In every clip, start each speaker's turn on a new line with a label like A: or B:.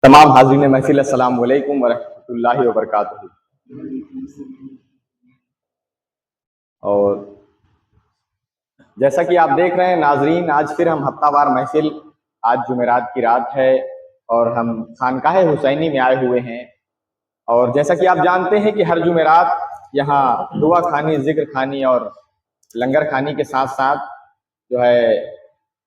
A: तमाम हाज़रीन महफ़िल अस्सलाम वालेकुम व रहमतुल्लाहि व बरकातुहू। और जैसा कि आप देख रहे हैं नाज़रीन, आज फिर हम हफ्तावार महफ़िल, आज जुमेरात की रात है और हम खानकाह हुसैनी में आए हुए हैं। और जैसा कि आप जानते हैं कि हर जुमेरात यहाँ दुआ खानी, ज़िक्र खानी और लंगर खानी के साथ साथ जो है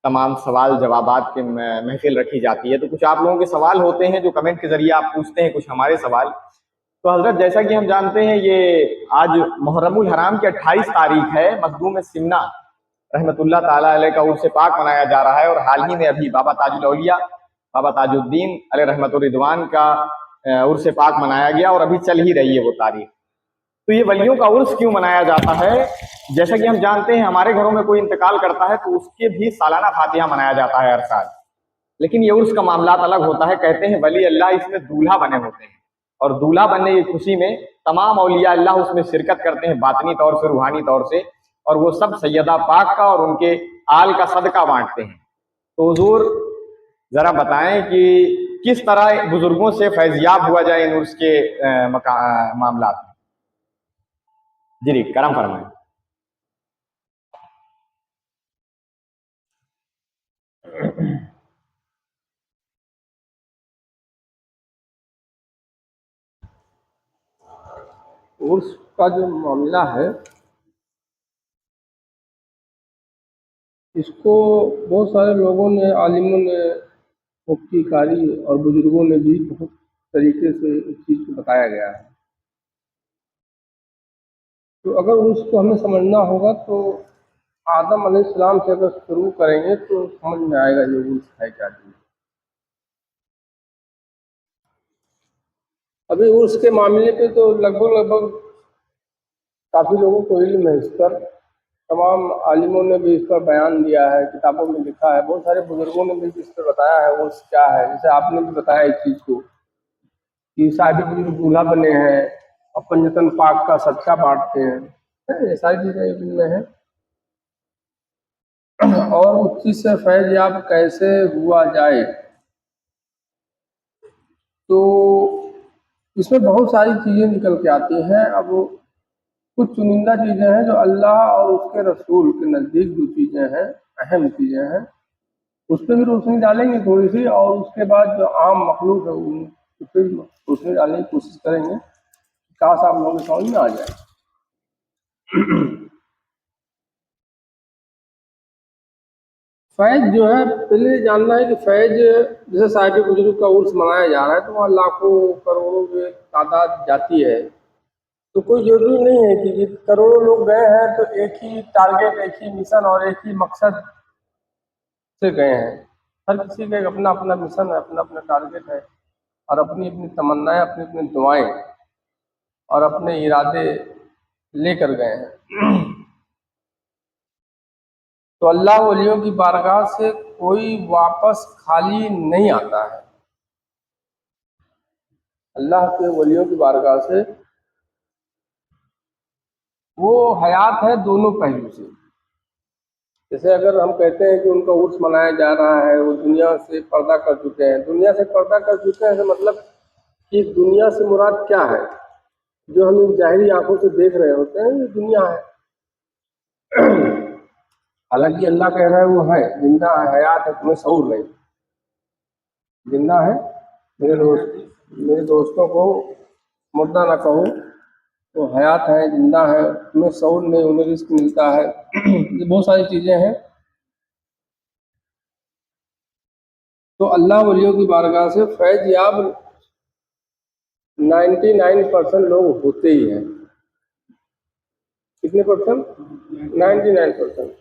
A: तमाम सवाल जवाबात की महफ़िल रखी जाती है। तो कुछ आप लोगों के सवाल होते हैं जो कमेंट के ज़रिए आप पूछते हैं, कुछ हमारे सवाल। तो हज़रत, जैसा कि हम जानते हैं ये आज मुहर्रमुल हराम की 28 तारीख है, मखदूम सिमना रहमतुल्लाह ताला अलैह का उर्स पाक मनाया जा रहा है। और हाल ही में अभी बाबा ताजुल औलिया, बाबा ताजुद्दीन अलैह रहमतुर रिदवान का उर्स पाक मनाया गया और अभी चल ही रही है वो तारीख। तो ये वलियों का उर्स क्यों मनाया जाता है? जैसा कि हम जानते हैं हमारे घरों में कोई इंतकाल करता है तो उसके भी सालाना फातिहा मनाया जाता है हर साल। लेकिन ये उर्स का मामला अलग होता है। कहते हैं वली अल्लाह इसमें दूल्हा बने होते हैं और दूल्हा बनने की खुशी में तमाम औलिया अल्लाह उसमें शिरकत करते हैं, बातनी तौर से, रूहानी तौर से, और वो सब सैयदा पाक का और उनके आल का सदका बांटते हैं। तो हुजूर जरा बताएं कि किस तरह बुजुर्गों से फैजियाब हुआ जाए इन उर्स के मामला में। जी करम फरमाएं।
B: उर्स का जो मामला है इसको बहुत सारे लोगों ने, आलिमों ने, मुफ्ती कारी और बुजुर्गों ने भी बहुत तरीके से इस चीज़ को बताया गया है। तो अगर उसको हमें समझना होगा तो आदम अलैहिस्सलाम से अगर शुरू करेंगे तो समझ में आएगा ये उर्स है क्या चीज़। अभी उर्स के मामले पे तो लगभग काफ़ी लोगों को इल्म है इस पर। तमाम आलिमों ने भी इस पर बयान दिया है, किताबों में लिखा है, बहुत सारे बुजुर्गों ने भी इस पर बताया है उर्स क्या है। जैसे आपने भी बताया इस चीज़ को कि साहिब बुजुर्ग दूल्हा बने हैं और पंजतन पाक का सदका बांटते हैं, ये सारी चीज़ें इनमें हैं। और उस चीज़ से फैज़ याब कैसे हुआ जाए, तो इसमें बहुत सारी चीज़ें निकल के आती हैं। अब कुछ चुनिंदा चीज़ें हैं जो अल्लाह और उसके रसूल के नज़दीक जो चीज़ें हैं, अहम चीज़ें हैं, उस पर भी रोशनी डालेंगे थोड़ी सी, और उसके बाद जो आम मखलूक है उस पर भी रोशनी डालने की कोशिश करेंगे। काश आप लोगों को समझ में आ जाए। फैज जो है, पहले जानना है कि फैज जैसे साहिब बुजुर्ग का उर्स मनाया जा रहा है तो वहाँ लाखों करोड़ों में तादाद जाती है। तो कोई जरूरी नहीं है कि करोड़ों लोग गए हैं तो एक ही टारगेट, एक ही मिशन और एक ही मकसद से गए हैं। हर किसी का एक अपना अपना मिशन है, अपना अपना टारगेट है, और अपनी अपनी तमन्नाएं, अपनी अपनी दुआएं और अपने इरादे लेकर गए हैं। तो अल्लाह वलियों की बारगाह से कोई वापस खाली नहीं आता है। अल्लाह के वलियों की बारगाह से वो हयात है दोनों पहलू से। जैसे अगर हम कहते हैं कि उनका उर्स मनाया जा रहा है, वो दुनिया से पर्दा कर चुके हैं, दुनिया से पर्दा कर चुके हैं तो मतलब कि दुनिया से मुराद क्या है? जो हम इन ज़ाहिरी आंखों से देख रहे होते हैं ये दुनिया है। हालांकि अल्लाह कह रहा है वो है, जिंदा है, हयात है, तुम्हें शऊर नहीं। जिंदा है, मेरे दोस्तों को मुर्दा ना कहो, तो हयात है, जिंदा है, तुम्हें शऊर नहीं, उन्हें रिस्क मिलता है। ये बहुत सारी चीज़ें हैं। तो अल्लाह वलियों की बारगाह से फैज़ याब 99% लोग होते ही हैं। कितने परसेंट? 99%।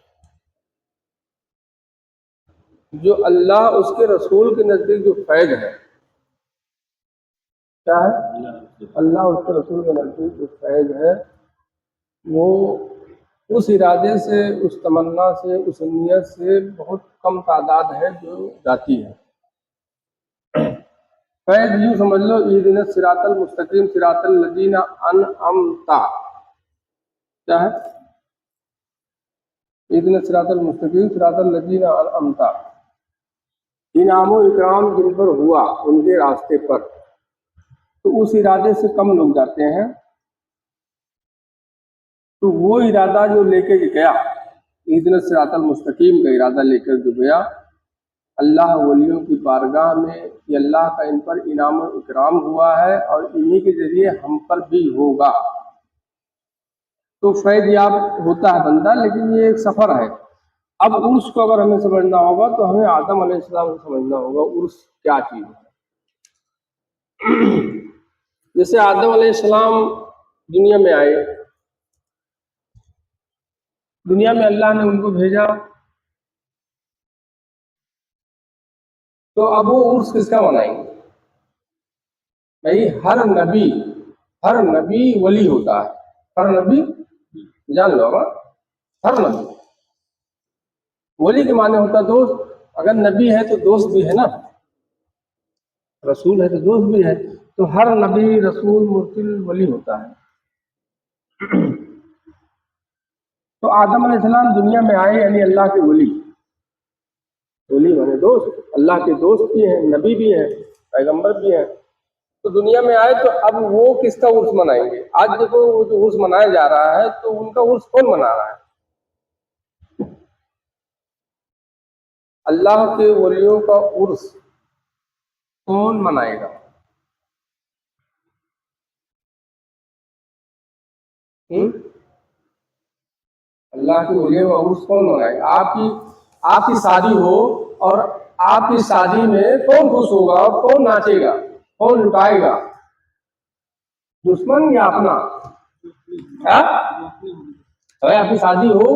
B: जो अल्लाह उसके रसूल के नज़दीक जो फैज़ है, क्या है? अल्लाह उसके रसूल के नज़दीक जो फैज़ है वो उस इरादे से, उस तमन्ना से, उस नियत से बहुत कम तादाद है जो जाती है। फैज़ यूँ समझ लो, इहदिना सिरातल मुस्तकीम सिरातल लज़ीना अनअमता, क्या है? इहदिना सिरातल मुस्तकीम सिरातल लज़ीना अनअमता, इनाम इकराम जिन पर हुआ उनके रास्ते पर, तो उस इरादे से कम लोग जाते हैं। तो वो इरादा जो लेके गया, इहदिना सिरातल मुस्तकीम का इरादा लेकर जो गया अल्लाह वलियों की बारगाह में, कि अल्लाह का इन पर इनाम और इकराम हुआ है और इन्हीं के जरिए हम पर भी होगा, तो फैज़ याब होता है बंदा। लेकिन ये एक सफ़र है। अब उर्स को अगर हमें समझना होगा तो हमें आदम अलैहिस्सलाम को समझना होगा उर्स क्या चीज़ है। जैसे आदम अलैहिस्सलाम दुनिया में आए, दुनिया में अल्लाह ने उनको भेजा, तो अब वो उर्स किसका मनाएंगे? भाई हर नबी वली होता है। हर नबी, जान लो, हर नबी वली के माने होता दोस्त। अगर नबी है तो दोस्त भी है ना, रसूल है तो दोस्त भी है। तो हर नबी रसूल मुरसिल वली होता है। तो आदम अलैहिस्सलाम दुनिया में आए यानी अल्लाह के वली। वली माने दोस्त, अल्लाह के दोस्त भी हैं, नबी भी हैं, पैगंबर भी हैं। तो दुनिया में आए तो अब वो किसका उर्स मनाएंगे? आज देखो वो जो उर्स मनाया जा रहा है, तो उनका उर्स कौन मना रहा है? अल्लाह के वलियों का उर्स कौन मनाएगा? अल्लाह के वलियों का उर्स कौन मनाएगा? आपकी शादी हो और आपकी शादी में कौन खुश होगा, कौन नाचेगा, कौन लुटाएगा? दुश्मन या अपना? अरे आपकी शादी हो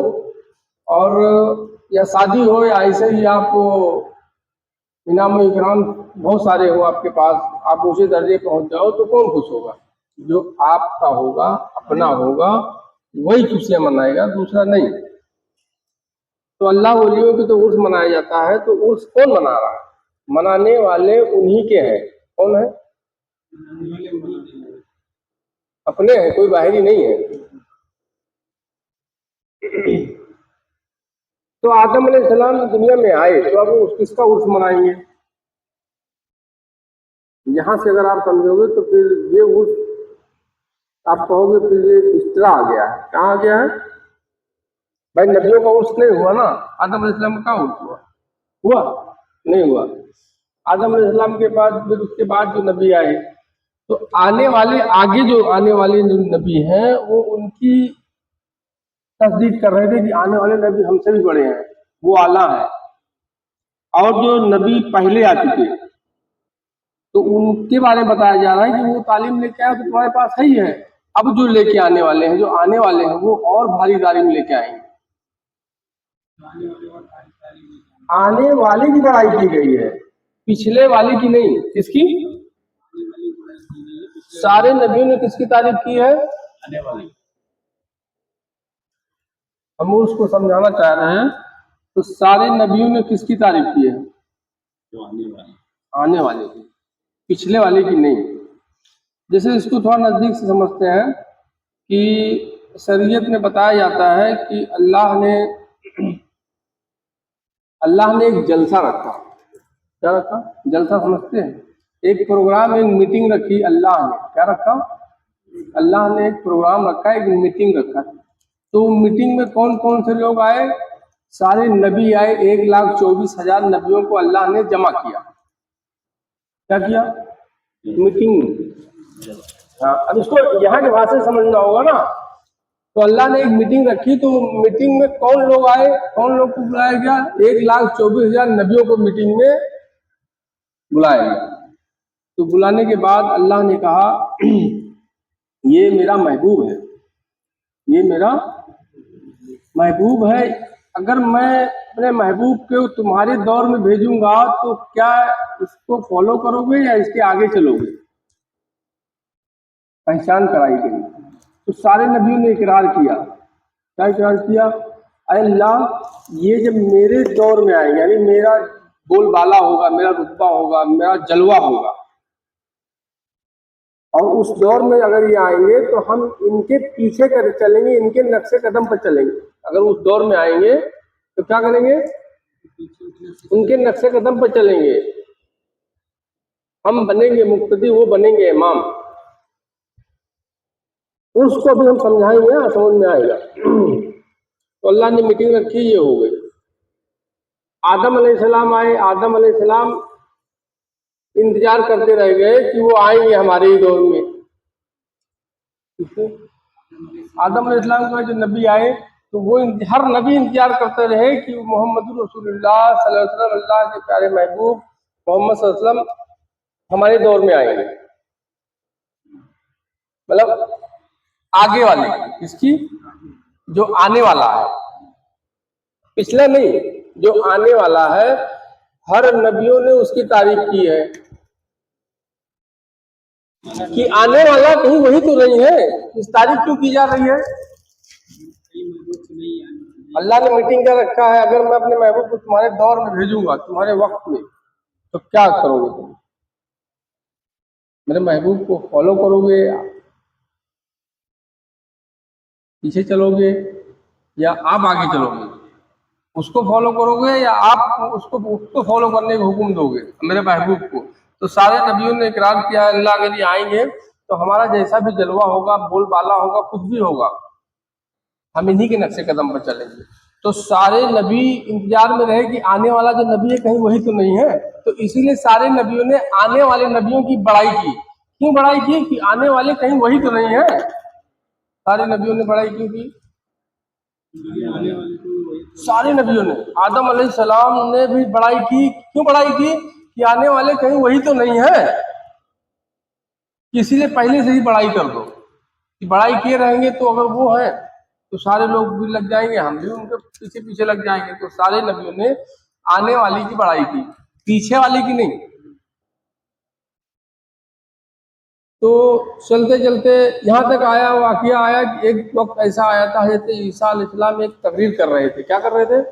B: और या शादी हो या ऐसे ही आपको इनाम इकराम बहुत सारे हो आपके पास, आप ऊंचे दर्जे पहुंच जाओ, तो कौन खुश होगा? जो आपका होगा, अपना होगा, वही खुशियां मनाएगा, दूसरा नहीं। तो अल्लाह वलियों की तो उर्स मनाया जाता है। तो उर्स कौन मना रहा है? मनाने वाले उन्हीं के हैं। कौन है? अपने हैं, कोई बाहरी नहीं है। तो आदम अलैहिस्सलाम दुनिया में आए तो अब वो किसका उर्स मनाएंगे? यहां से अगर आप समझोगे तो फिर ये उर्स आप कहोगे फिर ये इस तरह आ गया है। कहाँ आ गया है भाई? नबियों का उर्स नहीं हुआ ना। आदम अलैहिस्सलाम का उर्स हुआ? हुआ नहीं हुआ। आदम अलैहिस्सलाम के बाद फिर उसके बाद जो नबी आए, तो आने वाले आगे जो आने वाले जो नबी हैं वो उनकी तस्दीक कर रहे थे कि आने वाले नबी हमसे भी बड़े हैं, वो आला है। और जो नबी पहले आ चुके तो उनके बारे में बताया जा रहा है कि वो तालीम लेके आए तो तुम्हारे पास है ही है। अब जो लेके आने वाले हैं, जो आने वाले हैं, वो और भारी तालीम लेके आएंगे। आने वाले की बड़ाई की गई है, पिछले वाले की नहीं। किसकी? सारे नबियों ने किसकी तारीफ की है? आने वाले। हम उसको समझाना चाह रहे हैं। तो सारे नबियों ने किसकी तारीफ की है? जो आने वाले की, पिछले वाले की नहीं। जैसे इसको थोड़ा नजदीक से समझते हैं कि शरीयत में बताया जाता है कि अल्लाह ने एक जलसा रखा। क्या रखा? जलसा समझते हैं? एक प्रोग्राम, एक मीटिंग रखी अल्लाह ने। क्या रखा? अल्लाह ने एक प्रोग्राम रखा, एक मीटिंग रखा। तो मीटिंग में कौन कौन से लोग आए? सारे नबी आए। 1,24,000 नबियों को अल्लाह ने जमा किया। क्या किया? मीटिंग में। हाँ, अब इसको यहाँ की भाषा से समझना होगा ना। तो अल्लाह ने एक मीटिंग रखी, तो मीटिंग में कौन लोग आए, कौन लोग को बुलाया गया? 1,24,000 नबियों को मीटिंग में बुलाया गया। तो बुलाने के बाद अल्लाह ने कहा ये मेरा महबूब है, ये मेरा महबूब है। अगर मैं अपने महबूब को तुम्हारे दौर में भेजूंगा तो क्या इसको फॉलो करोगे या इसके आगे चलोगे? पहचान कराई गई। तो सारे नबियों ने इकरार किया। क्या इकरार किया? अल्लाह ये जब मेरे दौर में आएंगे, यानी मेरा बोलबाला होगा, मेरा रुतबा होगा, मेरा जलवा होगा, और उस दौर में अगर ये आएंगे तो हम इनके पीछे कर चलेंगे, इनके नक्शे कदम पर चलेंगे। अगर उस दौर में आएंगे तो क्या करेंगे? उनके नक्शे कदम पर चलेंगे, हम बनेंगे मुक्तदी, वो बनेंगे इमाम। उसको भी हम समझाएंगे ना, समझ में आएगा। तो अल्लाह ने मीटिंग रखी, ये हो गई। आदम अलैहिस्सलाम आए, आदम अलैहिस्सलाम इंतजार करते रह गए कि वो आएंगे हमारे ही दौर में। ठीक है? आदम अलैहिस्सलाम के बाद जो नबी आए, तो वो हर नबी इंतजार करते रहे कि मोहम्मद रसूलुल्लाह सल्लल्लाहु अलैहि वसल्लम, अल्लाह के प्यारे महबूब मोहम्मद सल्लल्लाहु अलैहि वसल्लम हमारे दौर में आएंगे। मतलब आगे वाले, इसकी जो आने वाला है, पिछला नहीं, जो आने वाला है। हर नबियों ने उसकी तारीफ की है कि आने वाला कहीं वही तो नहीं है। इस तारीफ क्यों की जा रही है? अल्लाह ने मीटिंग कर रखा है, अगर मैं अपने महबूब को तुम्हारे दौर में भेजूंगा, तुम्हारे वक्त में, तो क्या करोगे तुम? मेरे महबूब को फॉलो करोगे, पीछे चलोगे, या आप आगे चलोगे? उसको फॉलो करोगे या आप उसको फॉलो करने का हुक्म दोगे मेरे महबूब को? तो सारे नबियों ने इकरार किया, अल्लाह के लिए आएंगे तो हमारा जैसा भी जलवा होगा, बोलबाला होगा, कुछ भी होगा, हम इन्हीं के नक्शे कदम पर चलेंगे। तो सारे नबी इंतजार में रहे कि आने वाला जो नबी है कहीं वही तो नहीं है। तो इसीलिए सारे नबियों ने आने वाले नबियों की बड़ाई की। क्यों बड़ाई की? कि आने वाले कहीं वही तो नहीं है। सारे नबियों ने बड़ाई क्यों की? सारे नबियों ने, आदम अलैहिस्सलाम ने भी बड़ाई की। क्यों बड़ाई की? कि आने वाले कहीं वही तो नहीं है। इसीलिए पहले से ही बड़ाई कर दो कि बड़ाई किए रहेंगे तो अगर वो है तो सारे लोग भी लग जाएंगे, हम भी उनके पीछे पीछे लग जाएंगे। तो सारे नबियों ने आने वाली की बड़ाई की, पीछे वाली की नहीं। तो चलते चलते यहाँ तक आया, वाकया आया कि एक वक्त ऐसा आया था, हज़रत ईसा अलैहिस्सलाम एक तकरीर कर रहे थे। क्या कर रहे थे?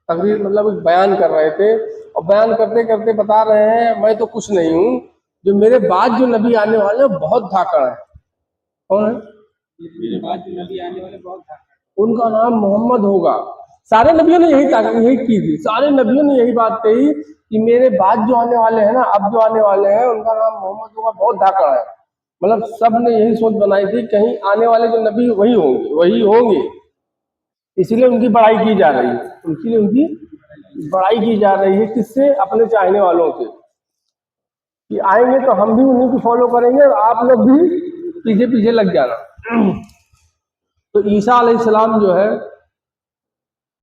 B: तकरीर मतलब एक बयान कर रहे थे। और बयान करते करते बता रहे हैं, मैं तो कुछ नहीं हूँ, जो मेरे बाद जो नबी आने वाले हैं बहुत धाकड़ है। कौन है? मेरे बाद जो नबी आने वाले बहुत धाकड़, उनका नाम मोहम्मद होगा। सारे नबियों ने यही की थी, सारे नबियों ने यही बात कही कि मेरे बाद जो आने वाले हैं ना, अब जो आने वाले हैं, उनका नाम मोहम्मद होगा, बहुत धाकड़ है। मतलब सब ने यही सोच बनाई थी कहीं आने वाले जो नबी वही होंगे, वही होंगे। इसीलिए उनकी बड़ाई की जा रही है, इसीलिए उनकी बड़ाई की जा रही है। किससे? अपने चाहने वालों से, कि आएंगे तो हम भी उन्हीं को फॉलो करेंगे और आप लोग भी पीछे पीछे लग जाना। तो ईसा अलैहिस्सलाम जो है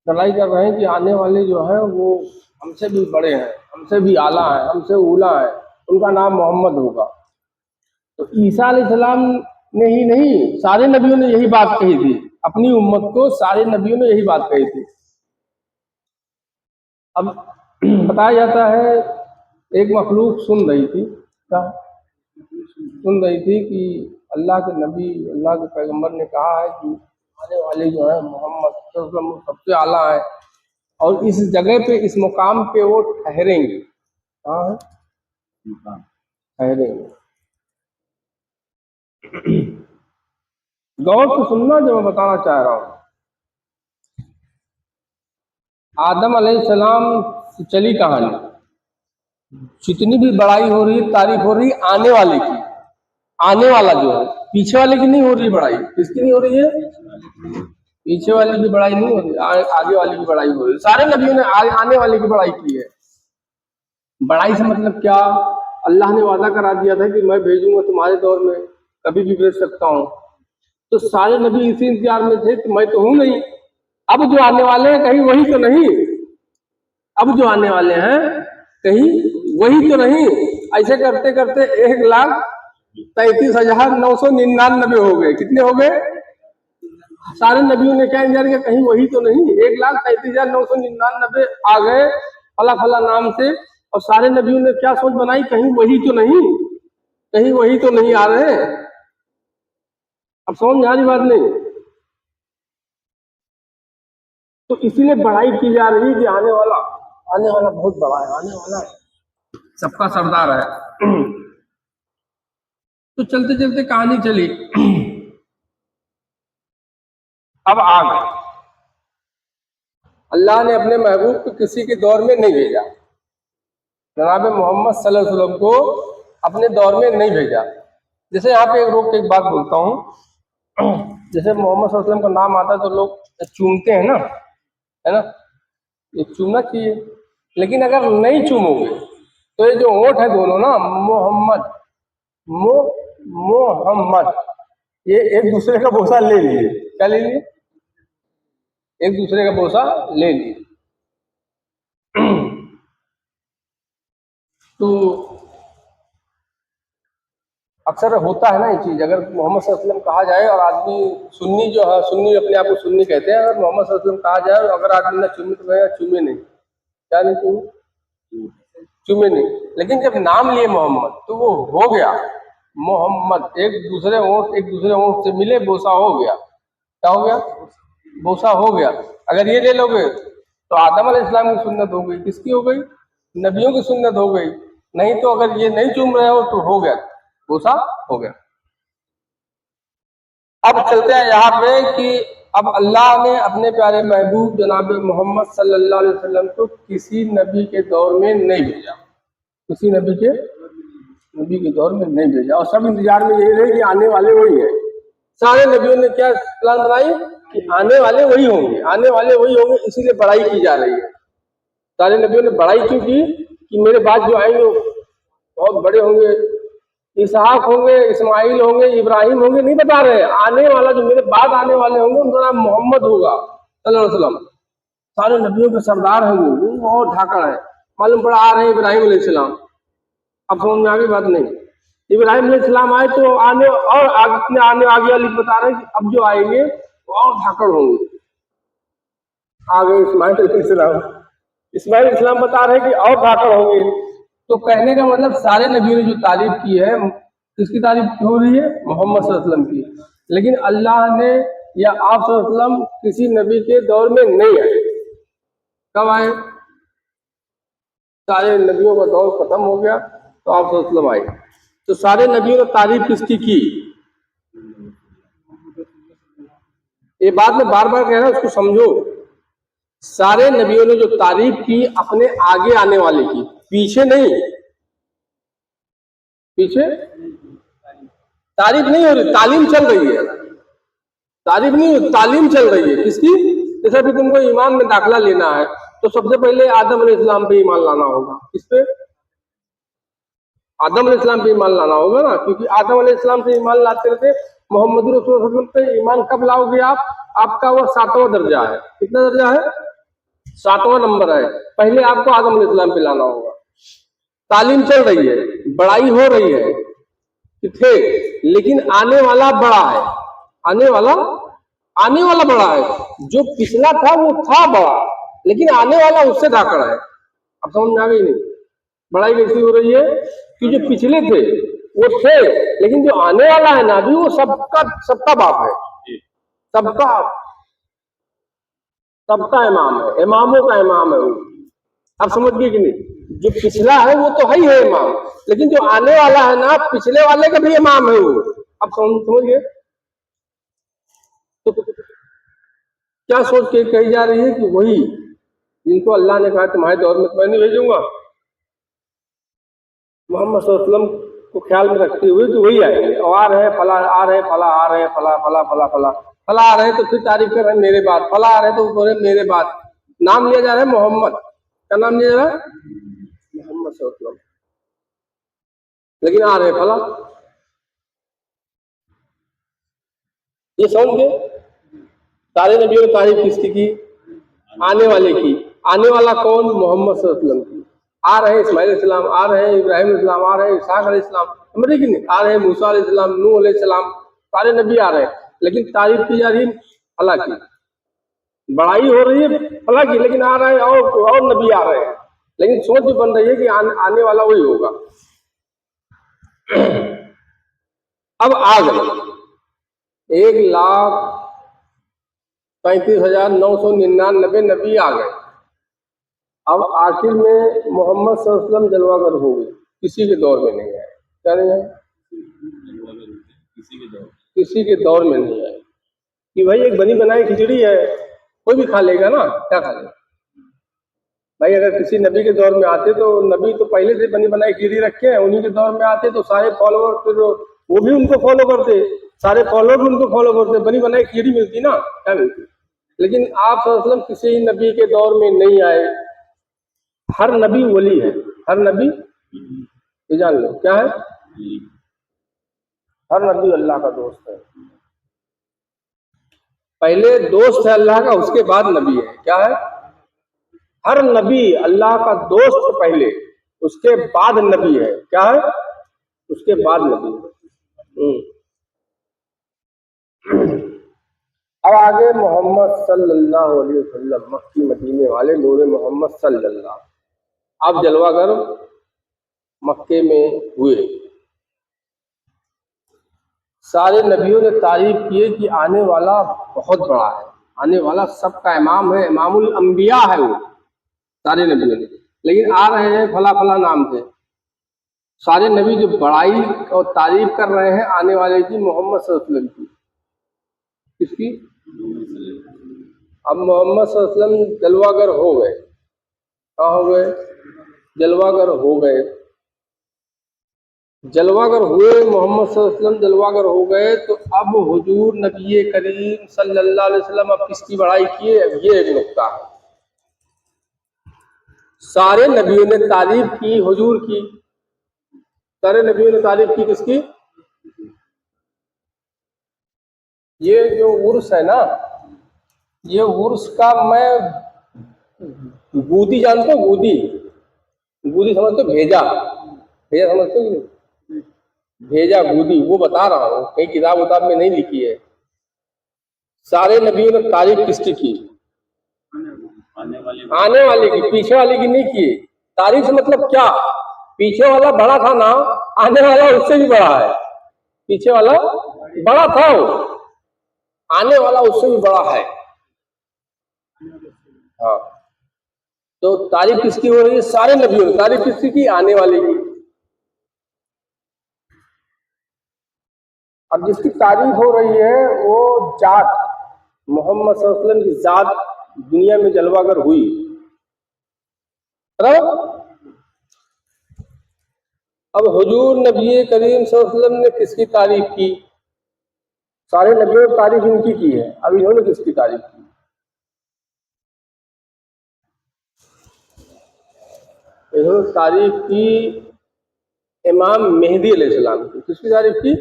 B: लड़ाई कर रहे हैं कि आने वाले जो है वो हमसे भी बड़े हैं, हमसे भी आला है, हमसे ऊला है, उनका नाम मोहम्मद होगा। तो ईसा अलैहिस्सलाम ने ही नहीं, सारे नबियों ने यही बात कही थी, अपनी उम्मत को सारे नबियों ने यही बात कही थी। अब बताया जाता है एक मखलूक सुन रही थी, क्या सुन रही थी कि अल्लाह के नबी, अल्लाह के पैगंबर ने कहा है कि आने वाले जो है मोहम्मद सल्लल्लाहु अलैहि वसल्लम सबसे आला है और इस जगह पे, इस मुकाम पे वो ठहरेंगे। कहाँ है? ठहरेंगे। गौर से सुनना जो मैं बताना चाह रहा हूँ। आदम अलैहिस्सलाम से चली कहानी, जितनी भी बड़ाई हो रही है, तारीफ हो रही है आने वाले की, आने वाला जो है, पीछे वाले की नहीं हो रही बड़ाई। किसकी नहीं हो रही है? पीछे वाले की बड़ाई नहीं हो रही, आगे वाले की बड़ाई हो रही है। सारे नबियों ने आने वाले की बड़ाई की है। बड़ाई से मतलब क्या? अल्लाह ने वादा करा दिया था कि मैं भेजूंगा तुम्हारे दौर में, कभी भी भेज सकता हूँ। तो सारे नबी इसी इंतजार में थे कि मैं तो हूं नहीं, अब जो आने वाले हैं कहीं वही तो नहीं, अब जो आने वाले हैं कहीं वही तो नहीं। ऐसे करते करते 1,33,999 हो गए। कितने हो गए? सारे नबियों ने क्या इंतजार किया? कहीं वही तो नहीं। 1,33,999 आ गए फला फला नाम से, और सारे नबियों ने क्या सोच बनाई? कहीं वही तो नहीं, कहीं वही तो नहीं आ रहे। अब समझ में आ रही बात नहीं? तो इसीलिए बढ़ाई की जा रही कि आने वाला बहुत बड़ा है, आने वाला सबका सरदार है। तो चलते चलते कहानी चली। अब आ गए अल्लाह ने अपने महबूब को किसी के दौर में नहीं भेजा, जनाब मोहम्मद सल्लल्लाहु अलैहि वसल्लम को अपने दौर में नहीं भेजा। जैसे यहाँ पे रोक के एक बात बोलता हूँ, जैसे मोहम्मद सल्लल्लाहु अलैहि वसल्लम का नाम आता है तो लोग चूमते हैं ना, है ना, ये चूमना चाहिए। लेकिन अगर नहीं चूमोगे तो ये जो ओंठ है दोनों ना, मोहम्मद मोहम्मद, ये एक दूसरे का बोसा ले लिए। क्या ले लिए? एक दूसरे का बोसा ले लिए। तो अक्सर होता है ना ये चीज़, अगर मोहम्मद सल्लल्लाहु अलैहि वसल्लम कहा जाए और आदमी सुन्नी जो है, सुन्नी अपने आप को सुन्नी कहते हैं, अगर मोहम्मद सल्लल्लाहु अलैहि वसल्लम कहा जाए और अगर आदमी ना चूमे तो कहेगा चूमे नहीं। क्या नहीं चूमे? चूमे नहीं। लेकिन जब नाम लिए मोहम्मद तो वो हो गया मोहम्मद, एक दूसरे ओंठ से मिले, बोसा हो गया। क्या हो गया? बोसा हो गया। अगर ये ले लोगे तो आदम अलैहिस्सलाम की सुन्नत हो गई। किसकी हो गई? नबियों की सुन्नत हो गई। नहीं तो अगर ये नहीं चूम रहे हो तो हो गया, बोसा हो गया। अब चलते हैं यहाँ पे कि अब अल्लाह ने अपने प्यारे महबूब जनाब मोहम्मद सल्लल्लाहु अलैहि वसल्लम को किसी नबी के दौर में नहीं भेजा, किसी नबी के दौर में नहीं भेजा, और सब इंतजार में यही रहे कि आने वाले वही है। सारे नबियों ने क्या प्लान बनाई कि आने वाले वही होंगे, आने वाले वही होंगे, इसीलिए बड़ाई की जा रही है। सारे नबियों ने बड़ाई क्यों की कि मेरे बाद जो आएंगे वो बहुत बड़े होंगे, इसहाक होंगे, इस्माइल होंगे, इब्राहिम होंगे, नहीं बता रहे। आने वाला जो मेरे बाद आने वाले होंगे उनका नाम मोहम्मद होगा सल्लल्लाहु अलैहि वसल्लम। सारे नबियों के सरदार हैं वो बहुत ढाकड़ है। मालूम पड़ा आ रहे हैं इब्राहिम अलैहिस्सलाम। अब समझ में आ गई बात? नहीं, इब्राहिम अलैहिस्सलाम आए तो आने और आने आगे वाली बता रहे हैं कि अब जो आएंगे वो और धाकड़ होंगे। आ गए इस्माइल अलैहिस्सलाम बता रहे हैं कि और धाकड़ होंगे। तो कहने का मतलब सारे नबियों ने जो तारीफ की है, किसकी तारीफ हो रही है? मोहम्मद सल्लल्लाहु अलैहि वसल्लम की। लेकिन अल्लाह ने या आप सल्लल्लाहु अलैहि वसल्लम किसी नबी के दौर में नहीं आए। कब आए? सारे नबियों का दौर खत्म हो गया तो आप सल्लल्लाहु अलैहि वसल्लम आए। तो सारे नबियों ने तारीफ किसकी की? ये बात मैं बार बार कह रहा हूं, उसको समझो। सारे नबियों ने जो तारीफ की अपने आगे आने वाले की, पीछे नहीं। पीछे तारीफ नहीं हो रही, तालीम चल रही है। तारीफ नहीं हो, तालीम चल रही है। किसकी? जैसे भी तुमको ईमान में दाखिला लेना है तो सबसे पहले आदम अलैहिस्सलाम पे ईमान लाना होगा। किस पे? आदम अलैहिस्सलाम पे ईमान लाना होगा ना, क्योंकि आदम अलैहिस्सलाम से ईमान लाते रहते। मोहम्मद रसूल सल्लल्लाहु अलैहि वसल्लम पे ईमान कब लाओगे आप? आपका वो 7वां दर्जा है। कितना दर्जा है? 7वां नंबर है। पहले आपको आदम अलैहिस्सलाम पे लाना होगा। तालीम चल रही है, बड़ाई हो रही है कि थे, लेकिन आने वाला बड़ा है। आने वाला बड़ा है। जो पिछला था वो था बड़ा, लेकिन आने वाला उससे धाकड़ है। अब समझ में आ गई? नहीं, बड़ाई कैसी हो रही है कि जो पिछले थे वो थे, लेकिन जो आने वाला है ना अभी, वो सबका बाप है, सबका इमाम है, इमामों का इमाम है वो। आप समझ गए कि नहीं? जो पिछला है वो तो है ही है इमाम, लेकिन जो आने वाला है ना, पिछले वाले का भी इमाम है वो। आप समझ गए? तो क्या सोच के कही जा रही है कि वही जिनको अल्लाह ने कहा तुम्हारे दौर में मैं नहीं भेजूंगा, मोहम्मद सल्लल्लाहु अलैहि वसल्लम को ख्याल में रखते हुए कि वही आएंगे। और आ रहे हैं फला, आ रहे हैं फला, आ रहे हैं फला फला फला फला फला आ रहे हैं, तो फिर तारीफ कर रहे हैं मेरे बाद, फला आ रहे हैं तो बोल रहे मेरे बाद। नाम लिया जा रहा है मोहम्मद। क्या नाम लिया जा रहा है? मोहम्मद सल्लल्लाहु अलैहि वसल्लम। लेकिन आ रहे हैं फला। ये समझ गए? सारे नबियों ने तारीफ किसकी की? आने वाले की। आने वाला कौन? मोहम्मद सल्लल्लाहु अलैहि वसल्लम की। आ रहे हैं इस्माइल अलैहिस्सलाम, आ रहे हैं इब्राहिम अलैहिस्सलाम, आ रहे हैं इसहाक अलैहिस्सलाम, समझे कि नहीं? आ रहे हैं मूसा अलैहिस्सलाम, नूह अलैहिस्सलाम, सारे नबी आ रहे हैं। लेकिन तारीफ की जा रही है अल्लाह की, बड़ाई हो रही है अल्लाह की, लेकिन आ रहे हैं और नबी आ रहे हैं। लेकिन सोच भी बन रही है कि आने वाला वही होगा। अब आ गए 1,35,999 नबी आ गए। अब आखिर में मोहम्मद सल्लल्लाहु अलैहि वसल्लम जलवागर हो गए, किसी के दौर में नहीं आए। क्या नहीं आए? किसी के दौर में नहीं आए। कि भाई एक बनी बनाई खिचड़ी है, कोई भी खा लेगा ना, क्या खा लेगा? भाई अगर किसी नबी के दौर में आते तो नबी तो पहले से बनी बनाई खीरी रखे हैं, उन्हीं के दौर में आते तो सारे फॉलोअर फिर वो भी उनको फॉलो करते, सारे फॉलोअर भी उनको फॉलो करते, बनी बनाई खीरी मिलती ना, क्या मिलती। लेकिन आप सल्लल्लाहु अलैहि वसल्लम किसी नबी के दौर में नहीं आए। हर नबी वली है, हर नबी, ये जान लो क्या है, हर नबी अल्लाह का दोस्त है। पहले दोस्त है अल्लाह का, उसके बाद नबी है, क्या है, हर नबी अल्लाह का दोस्त पहले, उसके बाद नबी है, क्या है, उसके बाद नबी है। अब आगे मोहम्मद सल्लल्लाहु अलैहि वसल्लम, मक्की मदीने वाले नूरे मोहम्मद सल्लल्लाहु, अब जलवागर मक्के में हुए। सारे नबियों ने तारीफ की कि आने वाला बहुत बड़ा है, आने वाला सबका इमाम है, इमामुल अंबिया है वो, सारे नबियों ने। लेकिन आ रहे हैं फला फला नाम से, सारे नबी जो बड़ाई और तारीफ कर रहे हैं आने वाले की, मोहम्मद सल्लल्लाहु अलैहि वसल्लम की, किसकी, अब मोहम्मद सल्लल्लाहु अलैहि वसल्लम जलवागर हो गए, कहाँ हो गए, जलवागर हो गए, जलवागर हुए, मोहम्मद सल्लल्लाहु अलैहि वसल्लम जलवागर हो गए, तो अब हुजूर नबी करीम सल्लल्लाहु अलैहि वसल्लम अब किसकी बड़ाई किए, अब ये एक नुक्ता है। सारे नबियों ने तारीफ की हुजूर की, सारे नबियों ने तारीफ की किसकी, ये जो उर्स है ना, ये उर्स का मैं गूदी जानते हो, गूदी, गूदी समझते हो, भेजा, भेजा समझते हो, भेजा गूदी, वो बता रहा हूँ, कहीं किताब उताब में नहीं लिखी है। सारे नबियों ने तारीफ किसकी की, आने वाले की, पीछे वाले की नहीं की। तारीफ से मतलब क्या, पीछे वाला बड़ा था ना, आने वाला उससे भी बड़ा है, पीछे वाला बड़ा था वो, आने वाला उससे भी बड़ा है। हाँ, तो तारीफ किसकी हो रही है, सारे नबियों ने तारीफ किसकी की, आने वाले की। अब जिसकी तारीफ हो रही है वो जात, मोहम्मद सल्लल्लाहु अलैहि वसल्लम की जात दुनिया में जलवागर हुई, अब हुजूर नबी करीम सल्लल्लाहु अलैहि वसल्लम ने किसकी तारीफ की, सारे नबियों ने तारीफ इनकी की है, अब इन्होंने किसकी तारीफ की, इन्होंने तारीफ की इमाम मेहदी अलैहिस्सलाम की। किसकी तारीफ की,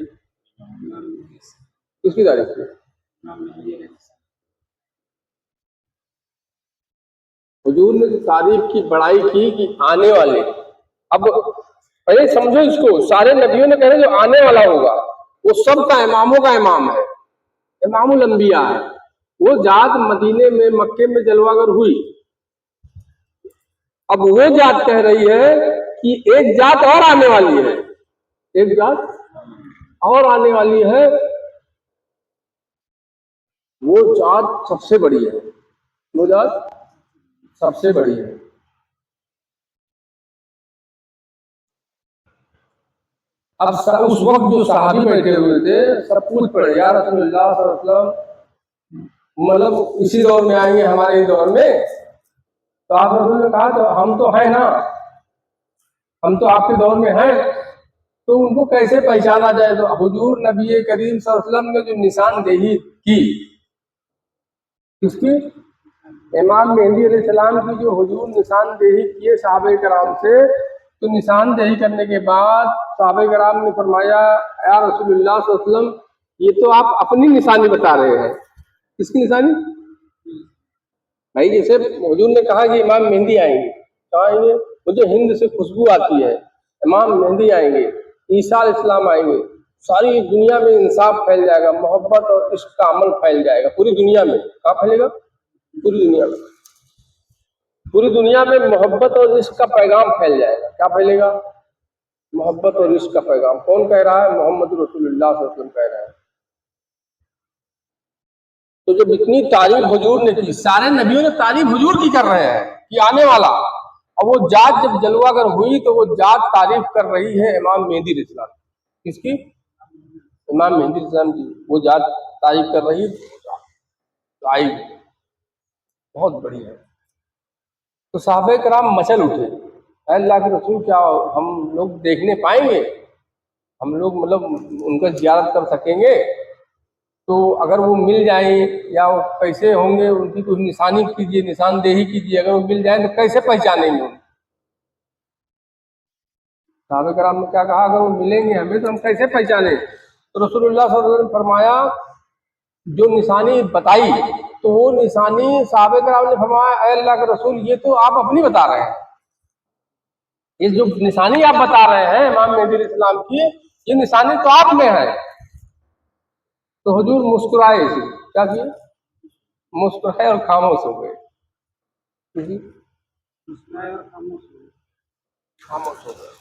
B: किसकी तारीफ की, हुजूर ने तारीफ की, बड़ाई की कि आने वाले, अब पहले समझो इसको, सारे नबियों ने कह रहे जो आने वाला होगा वो सबका इमामों का इमाम है, इमामुल अंबिया है, वो जात मदीने में मक्के में जलवागर हुई। अब वो जात कह रही है कि एक जात और आने वाली है, एक जात और आने वाली है, वो जात सबसे बड़ी है, वो जात सबसे बड़ी है। अब उस वक्त जो सहाबी बैठे हुए थे सब पूछ पड़े, या रसूलुल्लाह सल्लल्लाहु अलैहि वसल्लम, मतलब इसी दौर में आएंगे हमारे दौर में, तो आप रसूल ने कहा तो हम तो हैं ना, हम तो आपके दौर में हैं, तो उनको कैसे पहचाना जाए। तो हुजूर नबी करीम सल्लल्लाहु अलैहि वसल्लम ने जो निशानदेही की, किसकी, इमाम मेहदी अलैहिस्सलाम की जो हुजूर निशानदेही किए सहाबे कराम से, तो निशानदेही करने के बाद सहाबे कराम ने फरमाया, या रसूलुल्लाह सल्लल्लाहु अलैहि वसल्लम, ये तो आप अपनी निशानी बता रहे हैं। किसकी निशानी भाई, जैसे हुजूर ने कहा कि इमाम मेहदी आएंगे, तो आएंगे, मुझे हिंद से खुशबू आती है, इमाम मेहदी आएंगे, ईसा अलैहिस्सलाम आएंगे, सारी दुनिया में इंसाफ फैल जाएगा, मोहब्बत और इश्क का अमल फैल जाएगा पूरी दुनिया में। कहाँ फैलेगा, पूरी दुनिया में, पूरी दुनिया में मोहब्बत और इश्क का पैगाम फैल जाएगा। क्या फैलेगा, मोहब्बत और इश्क का पैगाम। कौन कह रहा है, मोहम्मद रसूलुल्लाह सल्लल्लाहु अलैहि वसल्लम कह रहे हैं। तो जब इतनी तारीफ हुजूर ने की, सारे नबियों ने तारीफ हुजूर की कर रहे हैं कि आने वाला, और वो जात जब जलवागर हुई तो वो जात तारीफ कर रही है इमाम मेहदी अलैहिस्सलाम, किसकी, इमाम मेहदी अलैहिस्सलाम की, वो जात तारीफ कर रही है, आई बहुत बड़ी है। तो साहबे कराम मचल उठे, अल्लाह के रसूल क्या हम लोग देखने पाएंगे, हम लोग मतलब उनका ज़ियारत कर सकेंगे? तो अगर वो मिल जाए या वो कैसे होंगे, उनकी कुछ निशानी कीजिए, निशानदेही कीजिए, अगर वो मिल जाए तो कैसे पहचानेंगे उनको? साहबे कराम ने क्या कहा, अगर वो मिलेंगे हमें तो हम कैसे पहचाने? तो रसूलुल्लाह सल्लल्लाहु अलैहि वसल्लम ने फरमाया, जो निशानी बताई तो वो निशानी साहबे कराम ने फरमाया, अय अल्लाह के रसूल ये तो आप अपनी बता रहे हैं, ये जो निशानी आप बता रहे हैं इमाम मेहदी अलैहिस्सलाम की, ये निशानी तो आप में है। तो हुजूर मुस्कुराए, क्या किए, मुस्कुराए और खामोश हो गए। खामोश हो गए।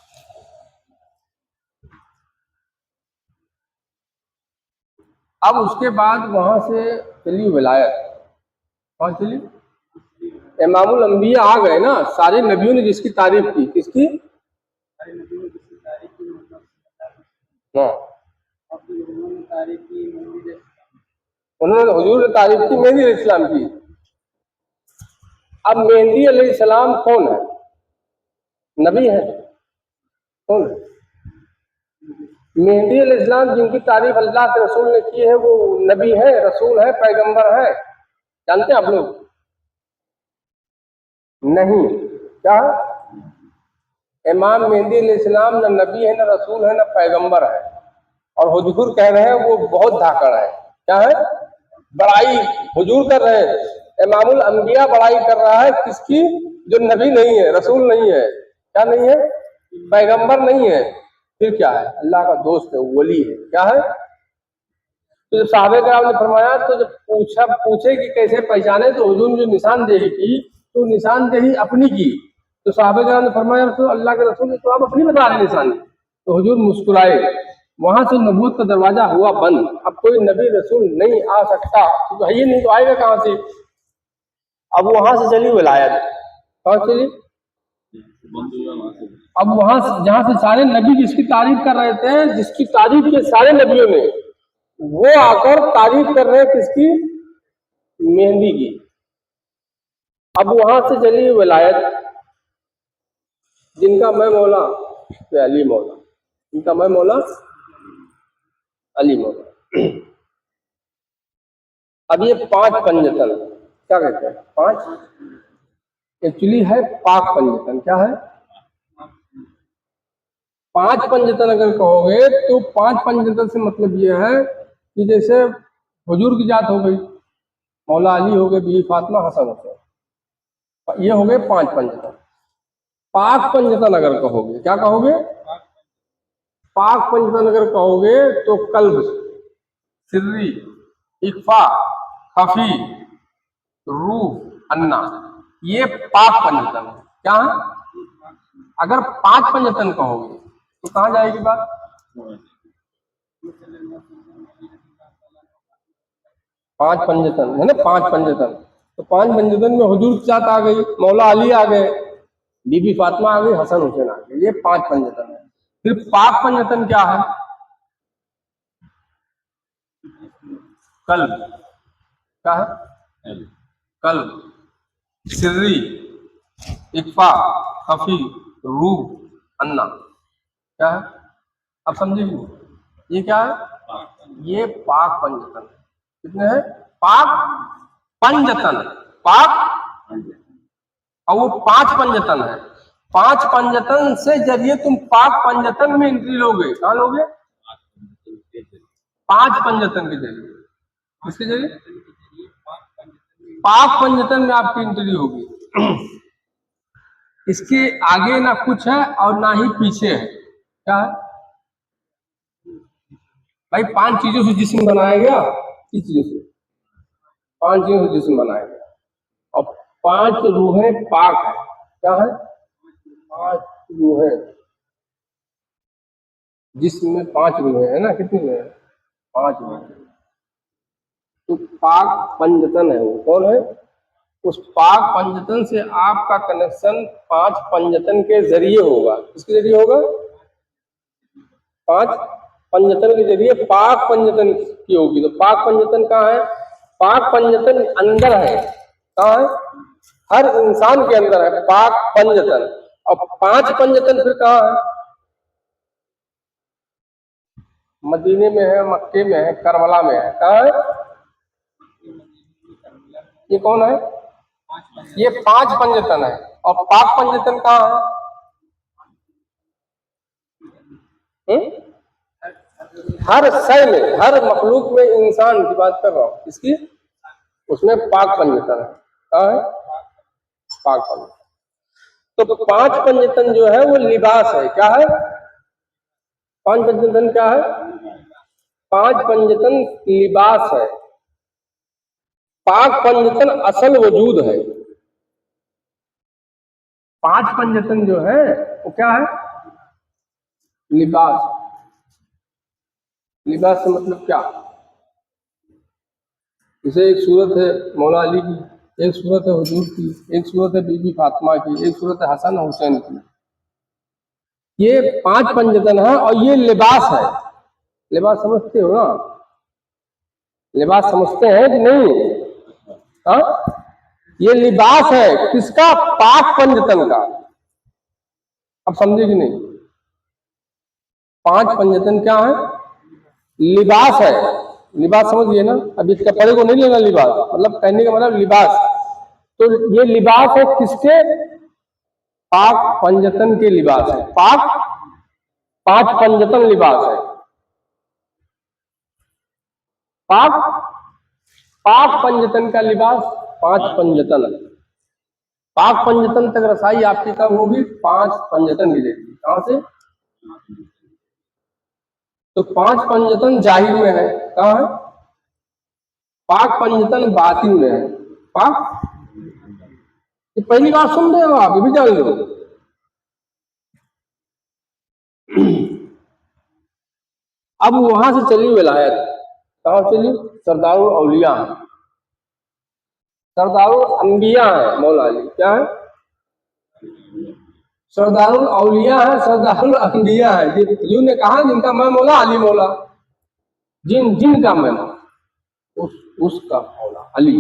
B: अब उसके बाद वहां से चली विलायत, कौन चली, इमामुल अंबिया आ गए ना, सारे नबियों ने जिसकी तारीफ की, किसकी, हाँ उन्होंने, हुजूर ने तारीफ की मेहदी अलैहिस्सलाम की। अब मेहदी अलैहिस्सलाम कौन है, नबी है, कौन है मेहदी अलैहिस्सलाम? जिनकी तारीफ अल्लाह के रसूल ने की है वो नबी है, रसूल है, पैगंबर है, जानते हैं आप लोग? नहीं, क्या है? इमाम मेहदी अलैहिस्सलाम न नबी है, न रसूल है, न पैगंबर है। और हुजूर कह रहे हैं वो बहुत धाकड़ है, क्या है, बड़ाई हुजूर कर रहे हैं, इमामुल अंबिया बड़ाई कर रहा है किसकी, जो नबी नहीं है, रसूल नहीं है, क्या नहीं है, पैगंबर नहीं है, फिर क्या है, अल्लाह का दोस्त है, वली है, क्या है? तो जब साहबे कराम ने फरमाया, तो जब पूछे कि कैसे पहचाने, तो हुजूर ने जो निशानदेही की तो निशानदेही अपनी की। तो साहबे कराम ने फरमाया, तो अल्लाह के रसूल तो आप अपनी बता रहे निशानी। तो हुजूर मुस्कुराए। वहां से नबूवत का दरवाजा हुआ बंद, अब कोई नबी रसूल नहीं आ सकता, तो है ही नहीं, तो आएगा कहाँ से? अब वहां से चली विलायत, कहाँ चली? अब वहां से जहां से सारे नबी जिसकी तारीफ कर रहे थे, जिसकी तारीफ के सारे नबियों ने, वो आकर तारीफ कर रहे हैं किसकी, मेहंदी की। अब वहां से चली विलायत, जिनका मैं मौला वे अली मौला, जिनका मैं मौला अली मौला। अब ये 5 पंजतन क्या कहते हैं, 5 एक्चुअली है पाक पंजतन, क्या है, 5 पंजतन अगर कहोगे तो 5 पंजतन से मतलब ये है कि जैसे हुजूर की जात हो गई, मौला अली हो गए, बीवी फातिमा, हसन हुसैन, ये हो गए 5 पंजतन। पाक पंजतन अगर कहोगे, क्या कहोगे, पाक पंजतन अगर कहोगे तो कल्ब, सिर्री, इक्फा, खफी, रूह, अन्ना, ये पाक पंजतन है, क्या है? अगर 5 पंजतन कहोगे तो कहाँ जाएगी बात, 5 पंजतन है ना, 5 पंजतन, तो 5 पंजतन में हुजूर की जात आ गई, मौला अली आ गए, बीबी फातिमा आ गई, हसन हुसैन आ गए, ये 5 पंजतन है। फिर पाक पंजतन क्या है, कल्ब, क्या है, कल्ब, सिर्री, इक्फा, खफी, रूह, अन्ना, क्या है, अब समझिए ये क्या है, ये पाक पंजतन है। कितने हैं, पाक पंजतन, पाक, और वो 5 पंजतन है। 5 पंजतन से जरिए तुम पाक पंजतन में एंट्री लोगे, कहाँ लोगे, 5 पंजतन के जरिए, किसके जरिए, पाक पंजतन में आपकी एंट्री होगी। इसके आगे ना कुछ है और ना ही पीछे है, क्या है भाई, 5 चीजों से जिस्म बनाया गया, किस चीजों से, 5 चीजों से जिस्म बनाया गया, और 5 रूहें पाक है, क्या है, 5 रूहें, जिसमें 5 रूहें है ना, कितनी रूहें, 5 रूहें, तो पाक पंजतन है वो, कौन है, उस पाक पंजतन से आपका कनेक्शन 5 पंजतन के जरिए होगा, किसके जरिए होगा, 5 पंजतन के जरिए पाक पंजतन की होगी। तो पाक पंजतन कहाँ है, पाक पंजतन अंदर है, कहाँ है, हर इंसान के अंदर है पाक पंजतन। और 5 पंजतन फिर कहाँ है? मदीने में है, मक्के में है, करबला में है। कहाँ है? ये कौन है? ये 5 पंजतन है। और पाक पंजतन कहाँ है? हर शय में, हर मखलूक में, इंसान की बात कर रहा हूं, इसकी उसमें पाक पंजतन है। कहाँ है? पाक पंजतन। तो 5 पंजतन जो है वो लिबास है। क्या है? 5 पंजतन क्या है? 5 पंजतन लिबास है। पाक पंजतन असल वजूद है। 5 पंजतन जो है वो क्या है? लिबास। लिबास से मतलब क्या? जैसे एक सूरत है मौला अली की, एक सूरत है हुजूर की, एक सूरत है बीबी फातिमा की, एक सूरत है हसन हुसैन की। ये 5 पंजतन है और ये लिबास है। लिबास समझते हो ना? लिबास समझते हैं कि नहीं? हाँ, ये लिबास है किसका? पाक पंजतन का। अब समझे कि नहीं? 5 पंजतन क्या है? लिबास है। लिबास समझिए ना, अब इस कपड़े को नहीं लेना लिबास, मतलब पहनने का मतलब लिबास। तो ये लिबास है किसके? पाक पंजतन के लिबास है। पाक 5 पंजतन लिबास है। पाक पाक पंजतन का लिबास 5 पंजतन है। पाक पंजतन तक रसाई आपकी कब होगी? 5 पंजतन गिरेगी। कहां से? तो 5 पंजतन जाहिर में है। कहां है? पाक पंजतन बातिन में है। पाक, ये पहली बात सुन रहे हो आप, ये भी जान लो। अब वहां से चली विलायत। कहां चली? सरदारुल औलिया, सरदारुल अंबिया है मौला अली। क्या है? सरदारुल औलिया है, सरदारुल अंबिया है। जिन ने कहा जिनका मैं मौला अली मौला, जिनका मैं उसका मौला अली।